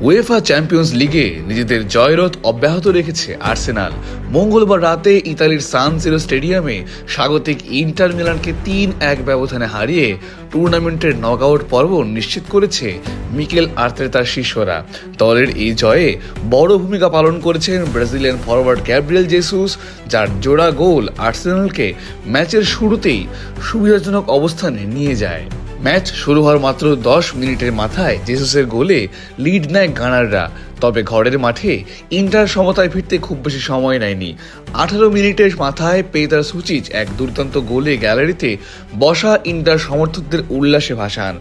UEFA champions লিগে নিজেদের জয়রথ অব্যাহত রেখেছে আর্সেনাল। মঙ্গলবার রাতে ইতালির সান সিরো স্টেডিয়ামে স্বাগতিক ইন্টার মিলানকে ৩-১ ব্যবধানে হারিয়ে টুর্নামেন্টের নকআউট পর্ব নিশ্চিত করেছে মিকেল আর্তেতার শিষ্যরা। দলের এই জয়ে বড় ভূমিকা পালন করেছেন ব্রাজিলিয়ান ফরওয়ার্ড গ্যাব্রিয়েল জেসুস, যার জোড়া গোল আর্সেনালকে ম্যাচের শুরুতেই সুবিধাজনক অবস্থানে নিয়ে যায়। ম্যাচ শুরু হওয়ার মাত্র ১০ মিনিটের মাথায় জেসুসের গোলে লিড নেয় গানাররা। তবে ঘরের মাঠে ইন্টার সমতায় ফিরতে খুব বেশি সময় নেয়নি। ১৮ মিনিটের মাথায় পেতার সুচিচ এক দুর্দান্ত গোলে গ্যালারিতে বসা ইন্টার সমর্থকদের উল্লাসে ভাসান।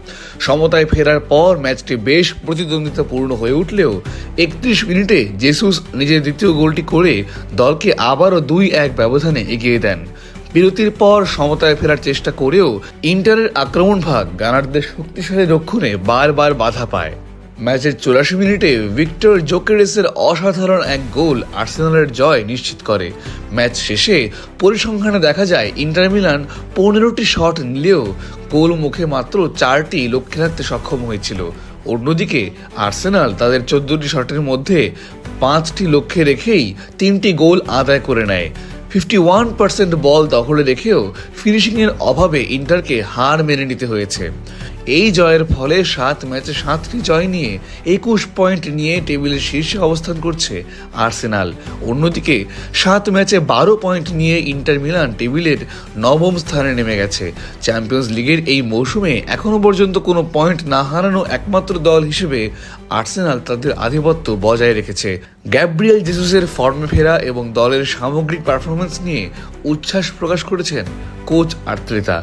সমতায় ফেরার পর ম্যাচটি বেশ প্রতিদ্বন্দ্বিতাপূর্ণ হয়ে উঠলেও ৩১ মিনিটে জেসুস নিজের দ্বিতীয় গোলটি করে দলকে আবারও ২-১ ব্যবধানে এগিয়ে দেন। বিরতির পর সমতায় ফেরার চেষ্টা করেও ইন্টারের আক্রমণ ভাগ গানারদের শক্তিশালী রক্ষণে বারবার বাধা পায়। ম্যাচের ৮৪ মিনিটে ভিক্টর জোকেরেসের অসাধারণ এক গোল আর্সেনালের জয় নিশ্চিত করে। ম্যাচ শেষে পরিসংখ্যানে দেখা যায় ইন্টার মিলান ১৫টি শট নিলেও গোল মুখে মাত্র ৪টি লক্ষ্যে রাখতে সক্ষম হয়েছিল। অন্যদিকে আর্সেনাল তাদের ১৪টি শটের মধ্যে ৫টি লক্ষ্যে রেখেই ৩টি গোল আদায় করে নেয়। 51% বল দখলে রেখেও ফিনিশিংয়ের অভাবে ইন্টারকে হার মেনে নিতে হয়েছে। এই জয়ের ফলে ৭ ম্যাচে ৭টি জয় নিয়ে ২১ পয়েন্ট নিয়ে টেবিলের শীর্ষে অবস্থান করছে আর্সেনাল। অন্যদিকে ৭ ম্যাচে ১২ পয়েন্ট নিয়ে ইন্টার মিলান টেবিলের ৯ম স্থানে নেমে গেছে। চ্যাম্পিয়ন্স লিগের এই মৌসুমে এখনও পর্যন্ত কোনো পয়েন্ট না হারানো একমাত্র দল হিসেবে আর্সেনাল তাদের আধিপত্য বজায় রেখেছে। গ্যাব্রিয়েল জেসুসের ফর্মে ফেরা এবং দলের সামগ্রিক পারফরমেন্স নিয়ে উচ্ছ্বাস প্রকাশ করেছেন কোচ আর্তেতা।